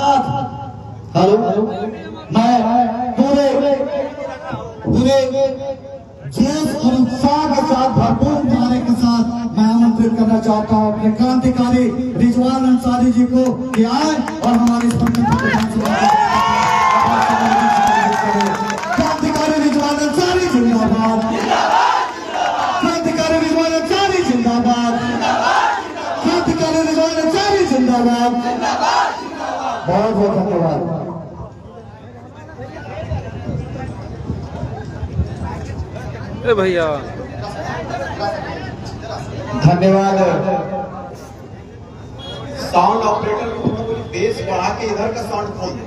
साथ हेलो मैं पूरे जोश और उत्साह के साथ भरपूर नारे के साथ मैं आमंत्रित करना चाहता हूँ अपने क्रांतिकारी रिजवान अंसारी जी को कि आए और हमारे क्रांतिकारी रिजवान अंसारी जिंदाबाद, क्रांतिकारी रिजवान अंसारी जिंदाबाद, क्रांतिकारी रिजवान अंसारी जिंदाबाद। बहुत बहुत धन्यवाद। भैया धन्यवाद। साउंड ऑपरेटर को बेस बढ़ा के इधर का साउंड खोल दे।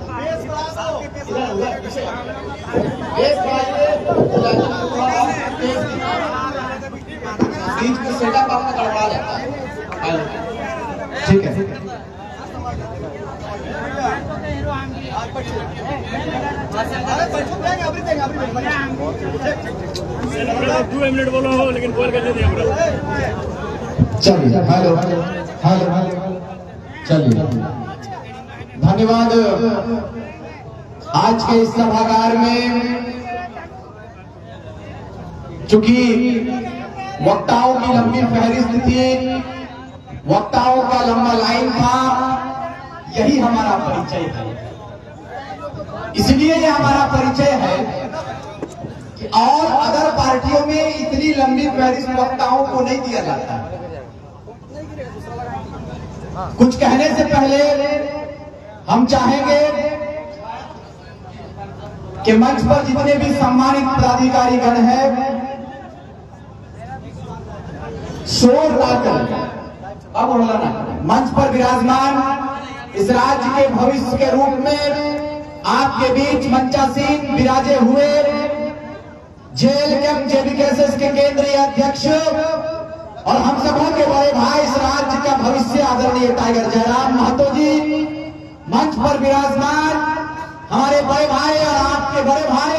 बीच में सेटअप आपका गड़बड़ा जाता है। ठीक है। मिनट बोलो हो लेकिन बोल कर दिया चलिए हेलो हेलो चलिए धन्यवाद। आज के इस सभागार में चूंकि वक्ताओं की लंबी फहरिस्त थी, वक्ताओं का लंबा लाइन था, यही हमारा परिचय है। इसलिए ये हमारा परिचय है कि और अदर पार्टियों में इतनी लंबी फहरिस्त वक्ताओं को नहीं दिया जाता। कुछ कहने से पहले हम चाहेंगे कि मंच पर जितने भी सम्मानित पदाधिकारी गण हैं, शोर ना करें। अब बोलना मंच पर विराजमान इस राज्य के भविष्य के रूप में आपके बीच मंचासीन विराजे हुए जेल कैंप जेबीकेएसएस के केंद्रीय अध्यक्ष और हम सबों के बड़े भाई, इस राज्य का भविष्य आदरणीय टाइगर जयराम महतो जी, मंच पर विराजमान हमारे बड़े भाई और आपके बड़े भाई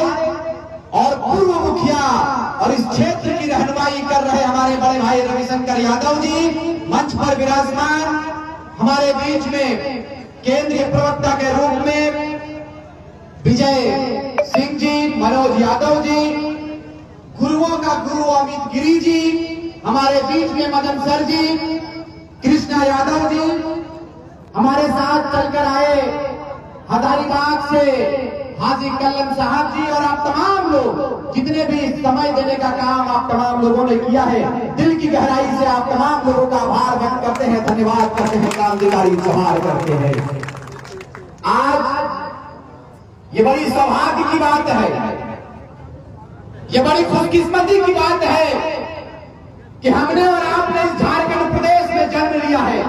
और पूर्व मुखिया और इस क्षेत्र की रहनुमाई कर रहे हमारे बड़े भाई रविशंकर यादव जी, मंच पर विराजमान हमारे बीच में केंद्रीय प्रवक्ता के रूप में विजय सिंह जी, मनोज यादव जी, गुरुओं का गुरु अमित गिरी जी, हमारे बीच में मदन सर जी, कृष्णा यादव जी, हमारे साथ चलकर आए हजारीबाग से हाजी कल्लम साहब जी, और आप तमाम लोग जितने भी समय देने का काम आप तमाम लोगों ने किया है, दिल की गहराई से आप तमाम लोगों का आभार व्यक्त करते हैं, धन्यवाद करते हैं, क्रांतिकारी जोहार करते हैं। आज ये बड़ी सौभाग्य की बात है, ये बड़ी खुशकिस्मती की बात है कि हमने और आपने इस झारखंड प्रदेश में जन्म लिया है।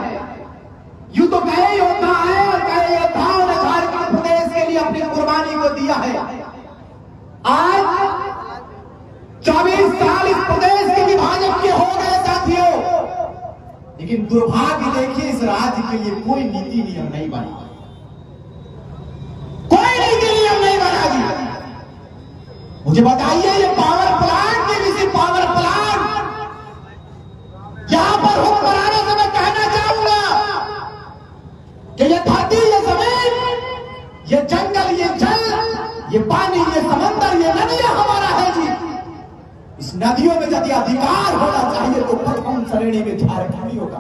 यूं तो कई योद्धा है और कई योद्धाओं ने झारखंड प्रदेश के लिए अपनी कुर्बानी को दिया है। आज 24 साल इस प्रदेश के विभाजन के हो गए साथियों, लेकिन दुर्भाग्य देखिए इस राज्य के लिए कोई नीति नियम नहीं बना, कोई नीति नियम नहीं बना जी। मुझे बताइए ये पावर प्लांट के किसी पावर प्लांट यहां पर हुक्मरानों से मैं कहना चाहूंगा कि ये धरती, ये जमीन, ये जंगल, ये जल, ये पानी, ये समंदर, ये नदियां हमारा है जी। इस नदियों में यदि अधिकार होना चाहिए तो प्रथम श्रेणी में झारखंडियों का।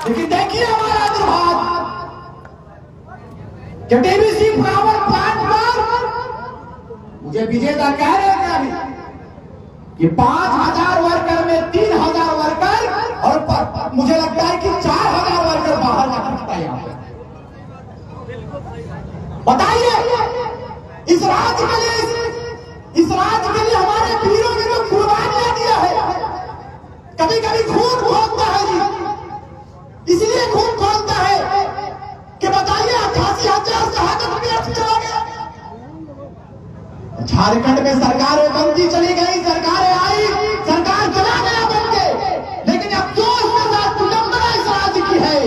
लेकिन देखिए हमारा दुर्भाग्य कि डीवीसी पावर प्लांट पर मुझे विजेता कह रहे थे अभी कि 5000 वर्कर में 3000 वर्कर और मुझे लगता है कि 4000 वर्कर बाहर जा सकता है। यहाँ पे बताइए इस राज्य के लिए हमारे वीरों ने जो कुर्बानियां दिया है, कभी कभी खून खोलता है जी, इसलिए खून खोलता है कि बताइए 88,000 शहादत व्यर्थ चला गया। झारखंड में सरकारें बनती चली गई, सरकारें आई, सरकार चला गया बन के, लेकिन अफसोस के साथ विडंबना इस राज्य की है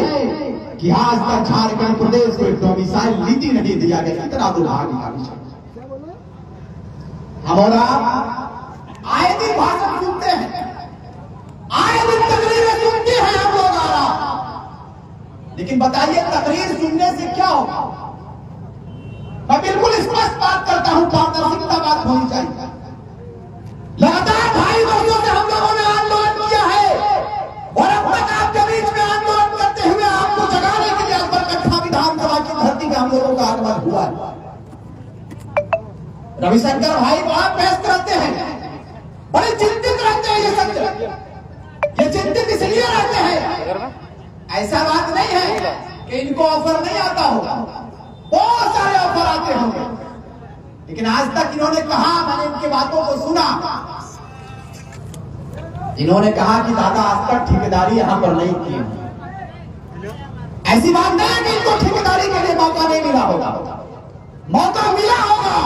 कि आज तक झारखंड प्रदेश को एक डोमिसाइल नीति नहीं दिया गया। कितना दुर्भाग्य का विषय। हम और आप आए दिन भाषण सुनते हैं, आए दिन तकरीरें सुनते हैं हम लोग, लेकिन बताइए तकरीर सुनने से क्या होगा? मैं बिल्कुल स्पष्ट बात करता हूं, पारदर्शिता बात होनी चाहिए। लगातार 2.5 वर्षों से हम लोगों ने आंदोलन किया है और अब तक आपके बीच में आंदोलन करते हुए आपको जगाने के लिए बरकट्ठा विधानसभा की धरती में हम लोगों का आगमन हुआ है। रविशंकर भाई बड़ा व्यस्त रहते हैं, बड़े चिंतित रहते हैं। ये चिंतित इसलिए रहते हैं, ऐसा बात नहीं है कि इनको ऑफर नहीं आता होगा, बहुत सारे ऑफर आते होंगे, लेकिन आज तक इन्होंने कहा, मैंने इनकी बातों को सुना, इन्होंने कहा कि दादा आज तक ठेकेदारी यहां पर नहीं की। ऐसी बात नहीं है कि इनको ठेकेदारी के लिए मौका नहीं मिला होगा, मौका मिला होगा,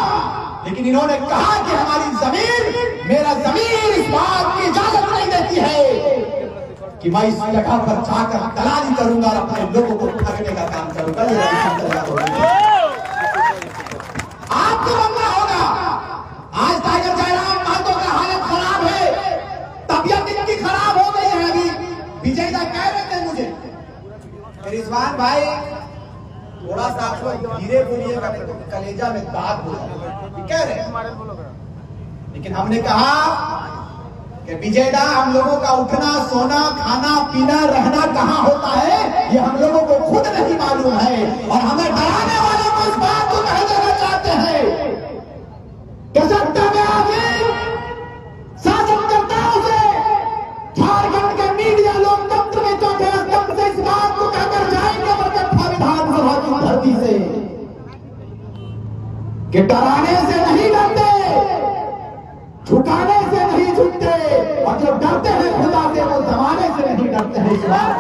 लेकिन इन्होंने कहा कि हमारी जमीन, मेरा जमीन इस बात की इजाजत नहीं देती है कि मैं इस जगह पर जाकर दलाली करूंगा और अपने लोगों को ठगने का काम करूंगा। ये आपको मानना होगा, आज टाइगर जयराम महतो का हालत खराब है, तबियत इनकी खराब हो गई है। अभी विजय दा कह रहे थे मुझे, रिजवान भाई थोड़ा सा आप लोग धीरे बोलिएगा, नहीं तो कलेजा में दाग हो जाएगा, कह रहे हैं। लेकिन हमने कहा कि विजय दा, हम लोगों का उठना, सोना, खाना, पीना, रहना कहाँ होता है ये हम लोगों को खुद नहीं मालूम है, और हमें डराने वालों को इस बात को कह देना चाहते हैं कि सत्ता में आके शासनकर्ताओं से, झारखंड के मीडिया लोकतंत्र में चौथे स्तंभ से इस बात को कहकर जाएंगे बरकट्ठा विधानसभा की धरती से कि डराने से नहीं डरते, झुकाने से नहीं झुकते, और जो डरते हैं खुदा से वो जमाने से नहीं डरते हैं। इस बात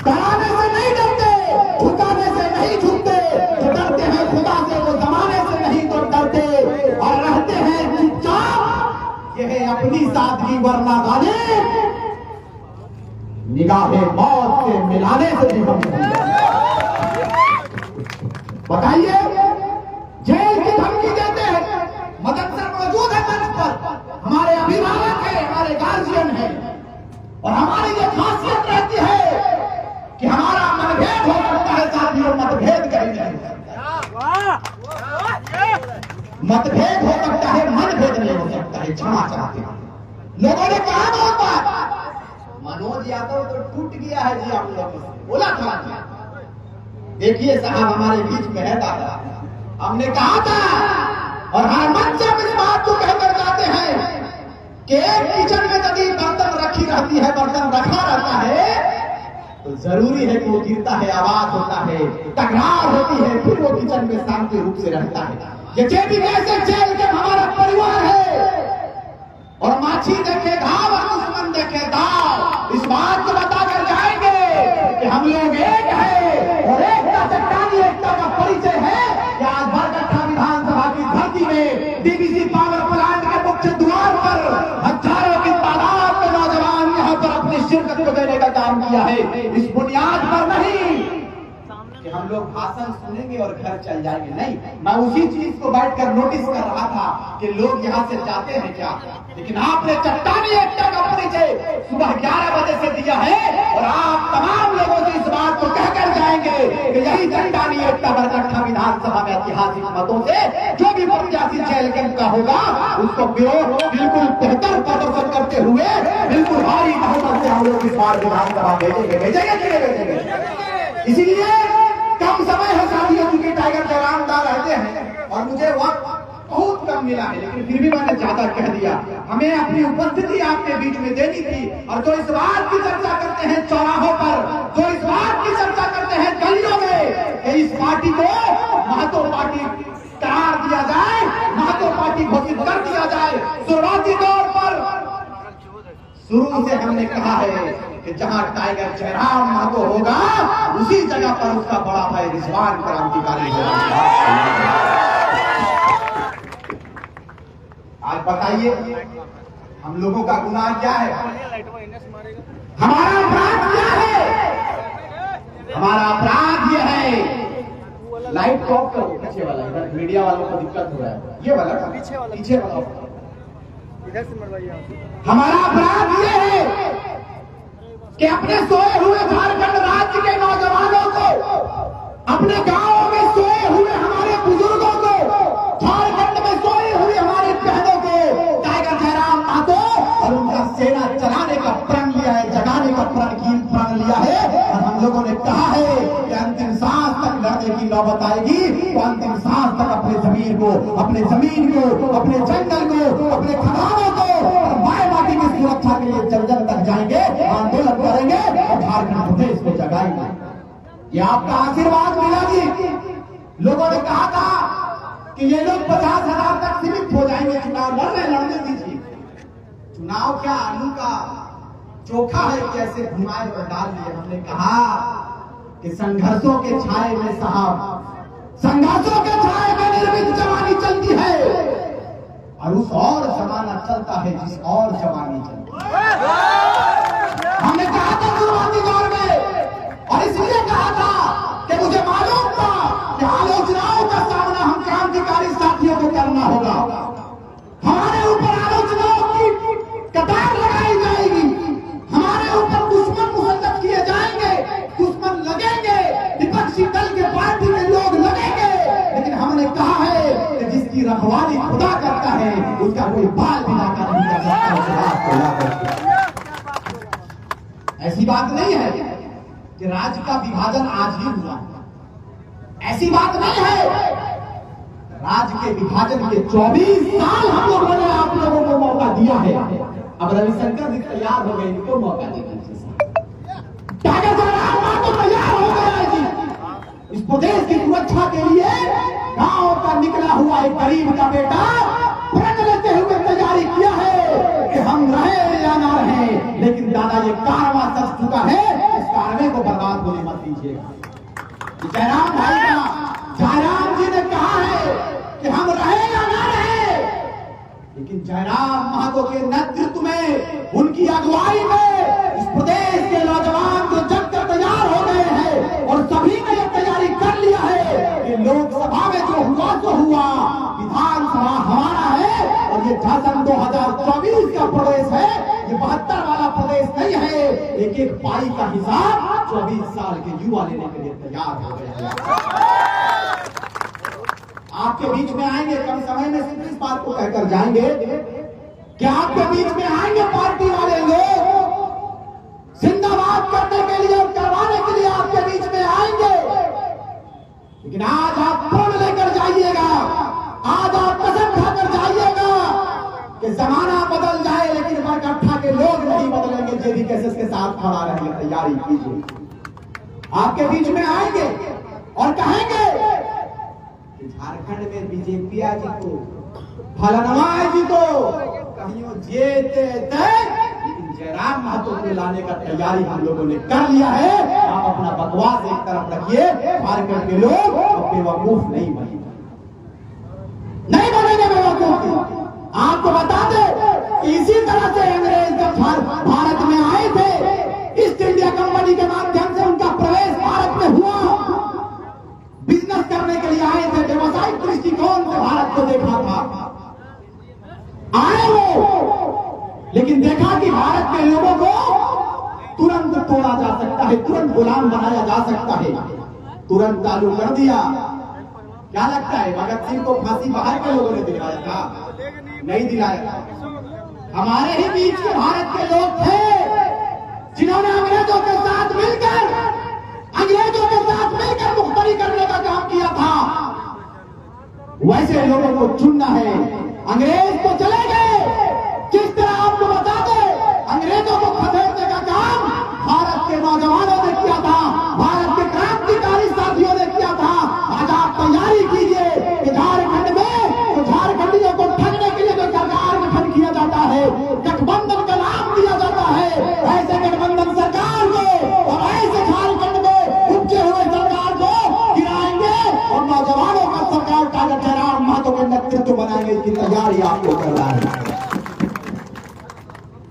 डराने से नहीं डरते, झुकाने से नहीं झुकते, जो डरते हैं खुदा से वो जमाने से नहीं तो डरते, और रहते हैं चुपचाप। यह है अपनी सादगी, वरना गाने निगाहे मौत से मिलाने से भी हम नहीं बताइए। जेल की धमकी देते हैं, मदद सर मौजूद है मंच पर, हमारे अभिभावक है, हमारे गार्जियन है, और हमारी ये खासियत रहती है कि हमारा मतभेद हो सकता है साथियों, मतभेद कहीं नहीं हो सकता, मतभेद हो सकता है, मनभेद नहीं हो सकता है। क्षमा चाहते हैं, लोगों ने कहा बहुत बात, मनोज यादव तो टूट गया है जी, आप लोगों से बोला था। देखिए साहब, हमारे बीच में है दादा, हमने कहा था और हर मंच से इस बात को कहकर जाते हैं कि एक किचन में यदि बर्तन रखी रहती है, बर्तन रखा रहता है, तो जरूरी है कि वो गिरता है, आवाज होता है, टकरार होती है, फिर वो किचन में शांति रूप से रहता है। ये जेबी वैसे जेल के हमारा परिवार है, और माछी देखे घाव और दुश्मन देखे दाव, इस बात को बताकर जाएंगे कि हम लोग एक है, और एकता से काली एकता का परिचय है कि आज बरकट्ठा विधानसभा की धरती में डीवीसी पावर प्लांट के मुख्य द्वार पर हजारों की तादाद में नौजवान यहाँ पर अपनी शिरकत को देने का काम किया है। इस बुनियाद पर नहीं कि हम लोग भाषण सुनेंगे और घर चल जाएंगे, नहीं, मैं उसी चीज को बैठकर नोटिस कर रहा था कि लोग यहाँ से जाते हैं क्या, लेकिन आपने चट्टानी एकता का परिचय सुबह 11 बजे से दिया है, और आप तमाम लोगों से इस बात को कहकर जाएंगे कि यही चट्टानी एकता बरकट्ठा विधानसभा में ऐतिहासिक मतों से जो भी प्रत्याशी जेल कैंप का होगा उसको बिल्कुल बेहतर प्रदर्शन करते हुए बिल्कुल भारी बहुमत से हम लोग इस बार विधानसभा भेजेंगे। इसीलिए कम समय है साथियों, क्योंकि टाइगर जयराम दा रहते हैं और मुझे वक्त बहुत कम मिला है, लेकिन फिर भी मैंने ज्यादा कह दिया। हमें अपनी उपस्थिति आपके बीच में देनी थी, और जो इस बात की चर्चा करते हैं चौराहों पर, जो इस बात की चर्चा करते हैं गलियों में कि इस पार्टी को महतो पार्टी करार दिया जाए, महतो पार्टी घोषित कर दिया जाए, शुरुआती तौर पर शुरू से हमने कहा है कि जहां टाइगर जयराम महतो होगा उसी जगह पर उसका बड़ा भाई रिजवान क्रांतिकारी होगा। आज बताइए हम लोगों का गुनाह क्या है, हमारा अपराध क्या है? हमारा अपराध यह है, लाइट को ऑफ करो, पीछे वाला, इधर मीडिया वालों को दिक्कत हो रहा है, ये वाला पीछे वाला इधर से मरवाइए। हमारा अपराध यह है कि अपने सोए हुए झारखंड प्रण लिया है और हम लोगों ने कहा है कि अंतिम सांस तक लड़ने की नौबत आएगी तो अंतिम सांस तक अपने जमीन को, अपने जंगल को, अपने खदानों को और माए माटी की सुरक्षा के लिए जन जन तक जाएंगे, आंदोलन करेंगे और झारखंड प्रदेश को जगाएंगे। ये आपका आशीर्वाद मिला जी। लोगों ने कहा था कि ये लोग 50,000 तक सीमित हो जाएंगे, चुनाव लड़ने दीजिए। चुनाव क्या आलू का चोखा है कि ऐसे घुमाए और डाल दिए। हमने कहा कि संघर्षों के छाए में साहब, संघर्षों के छाए में निर्मित जवानी चलती है और उस और जमाना चलता है जिस और जवानी चलती है। हमने कहा था शुरुआती दौर में और इसलिए कहा था कि मुझे मालूम था कि आलोचनाओं का सामना हम क्रांतिकारी साथियों को करना होगा। हमारे ऊपर आलोचनाओं की कतार लगाई जाएगी, हमारे ऊपर दुश्मन मुसल्लत किए जाएंगे, दुश्मन लगेंगे, विपक्षी दल के पार्टी के लोग लगेंगे, लेकिन हमने कहा है कि जिसकी रखवाली खुदा करता है उसका कोई बाल भी लाकर नहीं कर सकता। ऐसी बात नहीं है कि राज्य का विभाजन आज ही हुआ, ऐसी बात नहीं है। राज्य के विभाजन के 24 साल हम लोगों ने आप लोगों को मौका दिया है। अब रविशंकर भी तैयार हो गए, इनको मौका देना तो तैयार हो गया है जी। इस प्रदेश की सुरक्षा के लिए गांव का निकला हुआ एक गरीब का बेटा प्रण लेते हुए तैयारी किया है कि हम रहे या ना रहे, लेकिन दादा ये कारवां सच चुका है, इस कारवे को बर्बाद होने मत दीजिएगा। जयराम भाई का जयराम जी ने कहा है कि हम रहे या ना रहे, लेकिन जयराम महतो के नेतृत्व में, उनकी अगुवाई में इस प्रदेश के नौजवान जो जगकर तैयार हो गए हैं और सभी ने यह तैयारी कर लिया है कि लोकसभा में जो हुआ तो हुआ, विधानसभा हमारा है और ये शासन 2024 का प्रदेश है, ये 72 वाला प्रदेश नहीं है। एक एक पाई का हिसाब 24 साल के युवा लेने के लिए तैयार हो गए हैं। आपके बीच में आएंगे, कम समय में सिर्फ इस बात को कहकर जाएंगे कि आपके बीच में आएंगे पार्टी वाले लोग जिंदाबाद करने के लिए और करवाने के लिए आपके बीच में आएंगे, लेकिन आज आप प्रण लेकर जाइएगा, आज आप कसम खाकर जाइएगा कि जमाना बदल जाए लेकिन बरकट्ठा के लोग नहीं बदलेंगे। जेबी केसेस के साथ खड़ा रहने की तैयारी कीजिए। आपके बीच में आएंगे और कहेंगे झारखंड में बीजेपी जी को, फलनवा जी को कहीं जेते लेकिन जयराम महतो को लाने का तैयारी हम लोगों ने कर लिया है। आप अपना बकवास एक तरफ रखिए, झारखंड के लोग बेवकूफ नहीं बनेंगे बेवकूफ। आपको बता दे इसी तरह से अंग्रेज जब भारत में आए थे, ईस्ट इंडिया कंपनी के माध्यम से उनका प्रवेश भारत में हुआ, बिजनेस करने के लिए आए थे, व्यवसायिक दृष्टिकोण से भारत को देखा था, आए वो, लेकिन देखा कि भारत के लोगों को तुरंत तोड़ा जा सकता है, तुरंत गुलाम बनाया जा सकता है, तुरंत चालू कर दिया। क्या लगता है भगत सिंह को फांसी बाहर के लोगों ने दिलाया था? नहीं दिलाया था। हमारे ही बीच के भारत के लोग थे जिन्होंने अंग्रेजों के साथ मिलकर मुख्तरी करने का काम किया था। वैसे लोगों को चुनना है। अंग्रेज तो चले गए, किस तरह आपको बता दें, अंग्रेजों को खदेड़ने का काम भारत के नौजवानों ने किया था, भारत के क्रांतिकारी साथियों ने किया था। आज आप तैयारी कीजिए कि झारखंड में तो झारखंडियों को ठगने के लिए जो सरकार गठन किया जाता है, गठबंधन का नाम दिया जाता है, ऐसे गठबंधन सरकार को और ऐसे झारखंड में उपजे हुए सरकार को गिराएंगे और नौजवानों का सरकार का जयराम महतो के नेतृत्व बनाएंगे। इसकी तैयारी आपको करना है।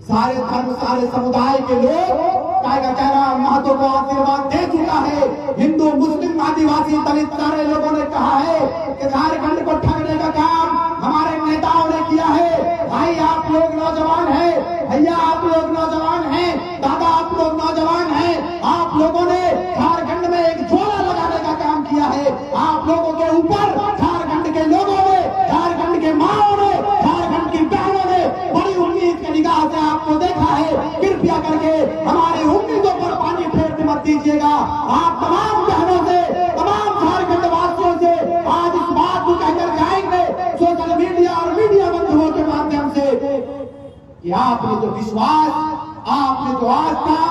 सारे धर्म, सारे समुदाय के लोग जयराम महतो को आशीर्वाद दे चुका है। हिंदू, मुस्लिम, आदिवासी, दलित सारे लोगों ने कहा है कि झारखंड को ठगने का काम हमारे नेताओं ने किया है। भाई आप लोग नौजवान हैं, भैया आप लोग नौजवान हैं, दादा आप लोग नौजवान हैं, आप लोगों ने झारखंड में एक झोला लगाने का काम किया है। आप लोगों के ऊपर झारखंड के लोगों ने, झारखंड के माओ ने, झारखंड की बहनों ने बड़ी उम्मीद की निगाह से आपको देखा है। कृपया करके हमारी उम्मीदों पर पानी कीजिएगा। आप तमाम बहनों से, तमाम झारखंड वासियों से आज इस बात को कहकर जाएंगे सोशल मीडिया और मीडिया बंधुओं के माध्यम से कि आपने जो विश्वास, आपने जो आस्था,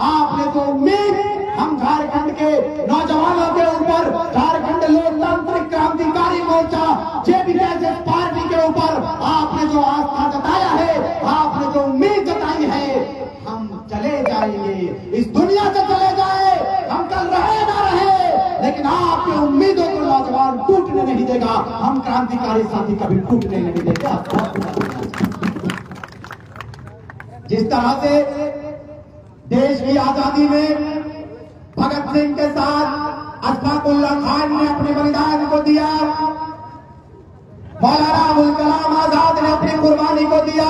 आपने जो उम्मीद हम झारखंड के नौजवानों के ऊपर, झारखंड लोकतांत्रिक क्रांतिकारी मोर्चा जेबीएस पार्टी के ऊपर आपने जो आस्था जताया है, आपने जो उम्मीद जताई है, हम चले जाएंगे, इस दुनिया से चले जाए, हम कल रहे ना रहे, लेकिन आपकी उम्मीदों को नौजवान टूटने नहीं देगा। हम क्रांतिकारी साथी कभी टूटने नहीं देगा। जिस तरह से देश की आजादी में भगत सिंह के साथ अशफाक उल्लाह खान ने अपने बलिदान को दिया, मौलाना अबुल कलाम आजाद ने अपनी कुर्बानी को दिया,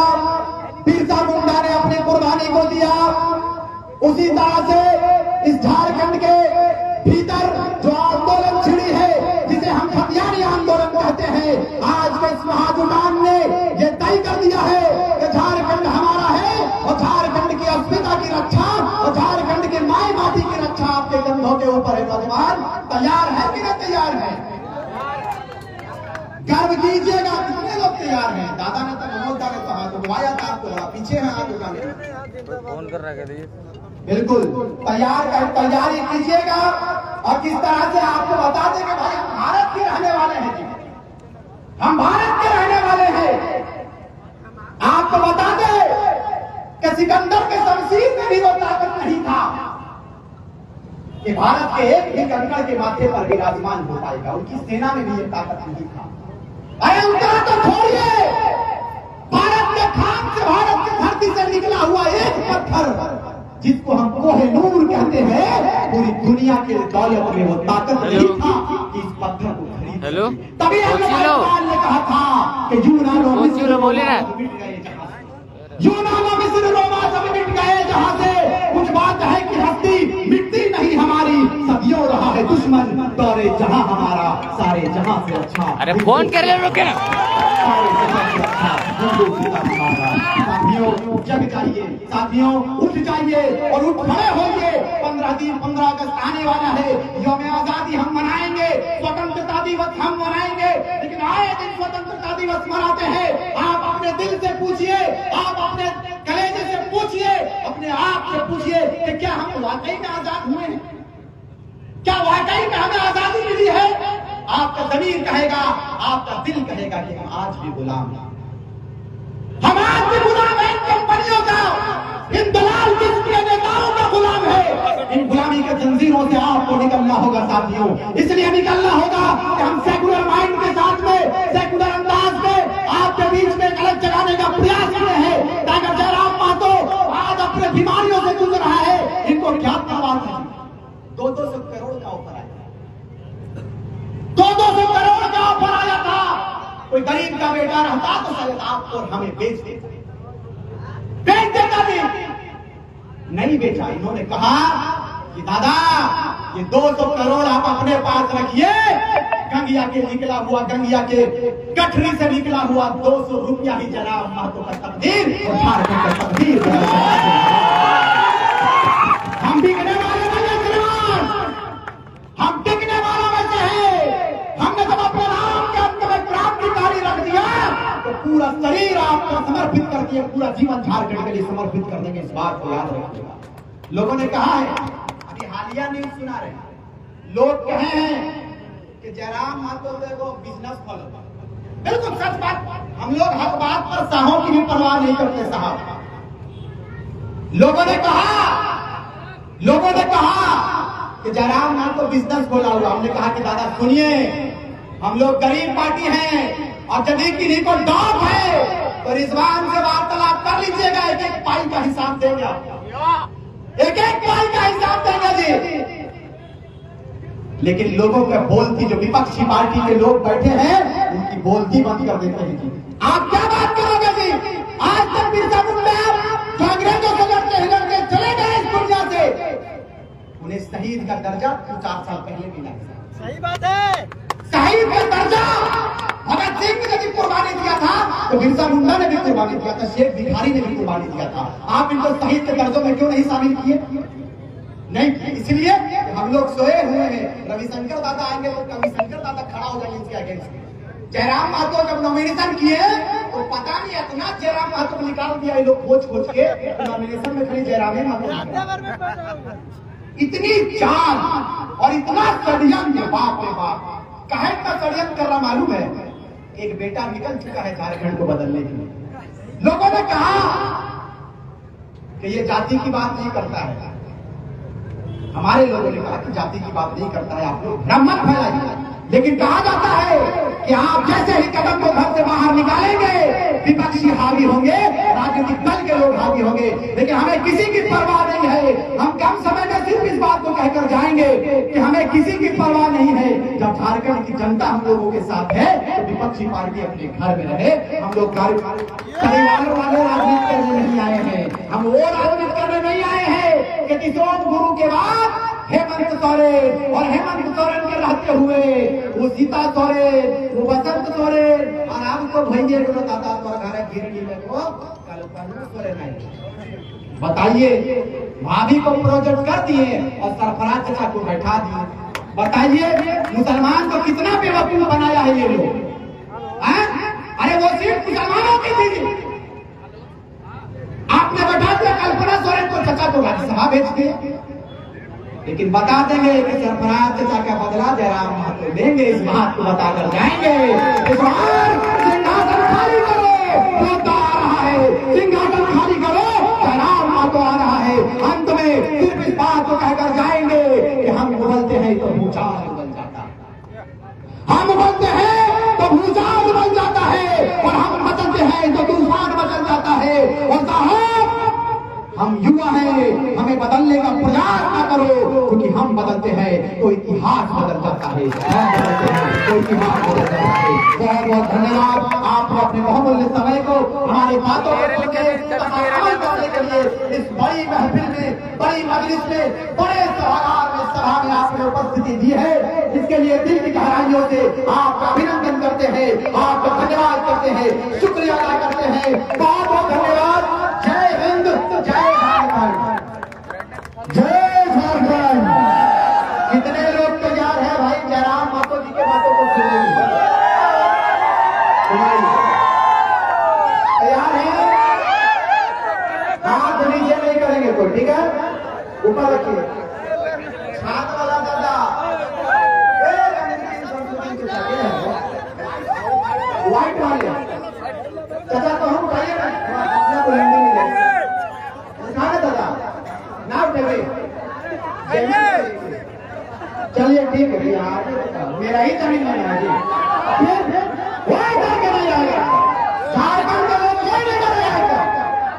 बिरसा मुंडा ने अपनी कुर्बानी को दिया, उसी तरह से इस झारखंड के भीतर जो आंदोलन छिड़ी है, जिसे हम खतियानी आंदोलन कहते हैं, आज के इस महाजुटान ने यह तय कर दिया है कि झारखंड हमारा है और झारखंड की अस्मिता की रक्षा और झारखंड की माई माटी की रक्षा आपके कंधों के ऊपर है। नौजवान तैयार है कि नहीं तैयार है? गर्व कीजिएगा। कितने लोग तैयार हैं? दादा ने तो मनोजदा ने कहा तो बुलाया था आपको, बड़ा पीछे है आप दुकान फोन कर रहा है। बिल्कुल तैयारी कीजिएगा। और किस तरह से आपको बता दें कि भाई हम भारत के रहने वाले हैं जी, हम भारत के रहने वाले हैं। आपको बता दें कि सिकंदर के शमशीर में भी वो ताकत नहीं था कि भारत के एक भी कंकड़ के माथे पर विराजमान हो पाएगा। उनकी सेना में भी ये ताकत नहीं था। अरे उतना तो छोड़िए, भारत के खान से, भारत की धरती से निकला हुआ एक पत्थर जिसको हम कोहिनूर कहते हैं, पूरी दुनिया के दौलत में वो ताकत नहीं था कि इस पत्थर को खरीद। हेलो, तभी ने कहा था कि यूनानो मिस्र बोले ना, यूनानो मिस्र रोमा सब मिट गए जहां से, कुछ बात है कि हस्ती मिटती नहीं हमारी, सदियों रहा है दुश्मन दौरे जहां हमारा, सारे जहां से अच्छा। अरे फोन कर ले रुके ना। साथियों जग जाइए, साथियों उठ जाइए और उठ खड़े होइए। 15 अगस्त आने वाला है, यौम आजादी हम मनाएंगे, स्वतंत्रता दिवस हम मनाएंगे, लेकिन आए दिन स्वतंत्रता दिवस मनाते हैं। आप अपने दिल से पूछिए, आप अपने कलेजे से पूछिए, अपने आप से पूछिए कि क्या हम वाकई में आजाद हुए हैं? क्या वाकई में हमें आजादी मिली है? आपका ज़मीर कहेगा, आपका दिल कहेगा कि हम आज भी गुलाम हैं। हम आज भी गुलाम हैं इन कंपनियों का, इन दलाल किस्म के नेताओं का गुलाम है। इन गुलामी के जंजीरों से आपको निकलना होगा साथियों। इसलिए निकलना होगा कि हम सेकुलर माइंड के साथ में, सेकुलर अंदाज में आपके बीच में एक अलग जगाने का प्रयास कर रहे हैं। डॉक्टर जयराम महतो आज अपने बीमारियों से जूझ रहा है। इनको क्या बात है? 200 करोड़ का ऑफर आया, 200 करोड़ का ऑफर आया था। कोई गरीब का बेटा रहता तो शायद आपको हमें बेच देता नहीं बेचा। इन्होंने कहा कि दादा ये 200 करोड़ आप अपने पास रखिए, गंगिया के निकला हुआ, गंगिया के गठरी से निकला हुआ 200 रुपया ही जनाब महतो का तकदीर और झारखंड का तकदीर। हम बिकने वाले नहीं जनाब, हम टिकने वालों में से हैं। हमने जब अपने नाम के अंत में क्रांतिकारी रख दिया तो पूरा शरीर आपको समर्पित कर दिया, पूरा जीवन झारखंड के लिए समर्पित कर देंगे। इस बात को याद रखिएगा। लोगों ने कहा है, अभी हालिया न्यूज सुना रहे, लोग कहे हैं कि जयराम महतो को बिजनेस खोलो। बिल्कुल सच बात। हम लोग हक बात पर साहों की भी परवाह नहीं करते साहब। लोगों ने कहा कि जयराम महतो बिजनेस खोला हुआ। हमने कहा कि दादा सुनिए, हम लोग गरीब पार्टी हैं और जब किन्हीं को डॉट है तो रिजवान से वार्तालाप कर लीजिएगा, एक एक पाई का हिसाब देंगे, एक एक पाई का हिसाब देंगे जी। लेकिन लोगों के बोलती, जो विपक्षी पार्टी के लोग बैठे हैं, उनकी बोलती बंद कर देते हैं जी। आप क्या बात करोगे जी? आज तक बिरसा मुंडा जो अंग्रेजों से लड़ते चले गए इस दुनिया से, उन्हें शहीद का दर्जा 4 साल पहले मिला। सही बात है। शहीद का दर्जा भगत सिंह ने भी कुर्बानी दिया था, तो बिरसा मुंडा ने भी कुर्बानी दिया था, शेख भिखारी ने भी कुर्बानी दिया था। आप इनको शहीद के दर्जों में क्यों नहीं शामिल किए? नहीं, इसलिए हम लोग सोए हुए हैं। रविशंकर दादा आएंगे तो रविशंकर दादा खड़ा हो जाएंगे इसके अगेंस्ट। जयराम महतो जब नॉमिनेशन किए तो पता नहीं इतना जयराम महतो को निकाल दिया ये लोग खोज खोज के, नॉमिनेशन में खाली जयराम महतो। इतनी चाल और इतना षड्यंत्र, बाप रे बाप, कहे इतना षड्यंत्र कर रहा मालूम है? एक बेटा निकल चुका है झारखंड को बदलने के लिए। लोगों ने कहा कि ये जाति की बात नहीं करता है। हमारे लोगों ने कहा कि जाति की बात नहीं करता है, आप लोग भ्रम मत फैलाइए। लेकिन कहा जाता है कि आप जैसे ही कदम को घर से बाहर निकालेंगे विपक्षी हावी होंगे, राजनीतिक दल के लोग हावी होंगे। लेकिन हमें किसी की परवाह नहीं है। हम कम समय में सिर्फ इस बात को कहकर जाएंगे कि हमें किसी की परवाह नहीं है। जब झारखंड की जनता हम लोगों के साथ है तो विपक्षी पार्टी अपने घर में रहे। हम लोग परिवार वाले राजनीति करने नहीं आए हैं। हम वो राजनीति करने नहीं आए हैं कि किशोर गुरु के बाद हेमंत सोरेन और हेमंत सोरेन के रहते हुए वो सीता सोरेन, वो बसंत सोरेन और आपको भैया दादा घर गिरनी में वो सोरेन आए। बताइए, भाभी को प्रोजेक्ट कर दिए और सरफराज चाचा को बैठा दिए। बताइए मुसलमान को कितना बेवकूफ बनाया है ये लोग। अरे वो सिर्फ मुसलमानों की थी, आपने बैठा दिया कल्पना सोरेन को, चाचा को राज्यसभा भेज दिए। लेकिन बता देंगे कि सरफराज चाचा का बदला जयराम महतो देंगे, इस बात को बताकर जाएंगे। इस बार सिंहासन खाली करो, मुद्दा आ रहा है, सिंहासन खाली करो, जयराम महतो आ रहा है। अंत में सिर्फ इस बात को कहकर जाएंगे कि हम बोलते हैं तो भूचाल बन जाता है, हम बोलते हैं तो भूचाल बन जाता है, और हम बचते हैं तो तूफान बचल जाता है। और साहब हम युवा हैं, हमें बदलने का प्रयास ना करो, क्योंकि हम बदलते हैं तो इतिहास बदल जाता है, हम बदलते हैं तो इतिहास बदल जाता है। बहुत बहुत धन्यवाद आपको अपने बहुमूल्य समय को हमारी बातों को अमल करने के लिए इस बड़ी महफिल में, बड़ी मजलिस में, बड़े सभागार में, सभा में आपने उपस्थिति दी है। इसके लिए दिल की गहराइयों से आपका अभिनंदन करते हैं, आपका धन्यवाद करते हैं, शुक्रिया अदा करते हैं। बहुत बहुत धन्यवाद। जय हिंद, जय झारखंड, जय झारखंड। कितने लोग तैयार है भाई जयराम महतो जी के बातों को सुनने के लिए? तैयार है? हाथ नीचे नहीं करेंगे कोई, ठीक है? ऊपर रखिए। छात्र वाला दादा व्हाइट वाले चाचा तो हम उठाइए ना, अपना को हिंदी में उठाना दादा ना उठे। चलिए ठीक है भैया, मेरा ही जमीन नहीं है जी, कोई करके नहीं आएगा। झारखंड के लोग कोई नहीं कर आएगा।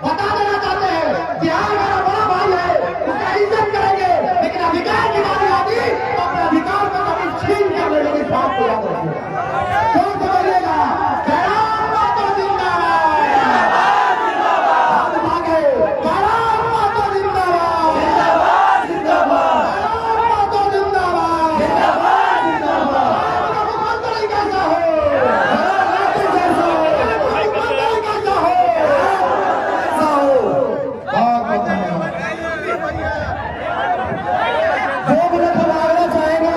बता देना चाहते हैं बिहार मेरा बड़ा भाई है, उसका इज्जत करेंगे, लेकिन अधिकार की बात आती तो अपने अधिकार को कभी छीन कर लेने की बात को याद रखिए। कौन समझिएगा? जयराम महतो जिंदाबाद, हाथ भागे, जयराम महतो जिंदाबाद, जिंदाबाद जिंदाबाद, जयराम महतो जिंदाबाद, जिंदाबाद जिंदाबाद। मुख्यमंत्री कैसा हो? कैसा हो? मुख्यमंत्री कैसा हो? ऐसा हो। बहुत धन्यवाद। 2 मिनट हम आगरा चाहेंगे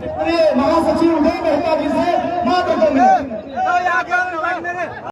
अपने महासचिव उदय मेहता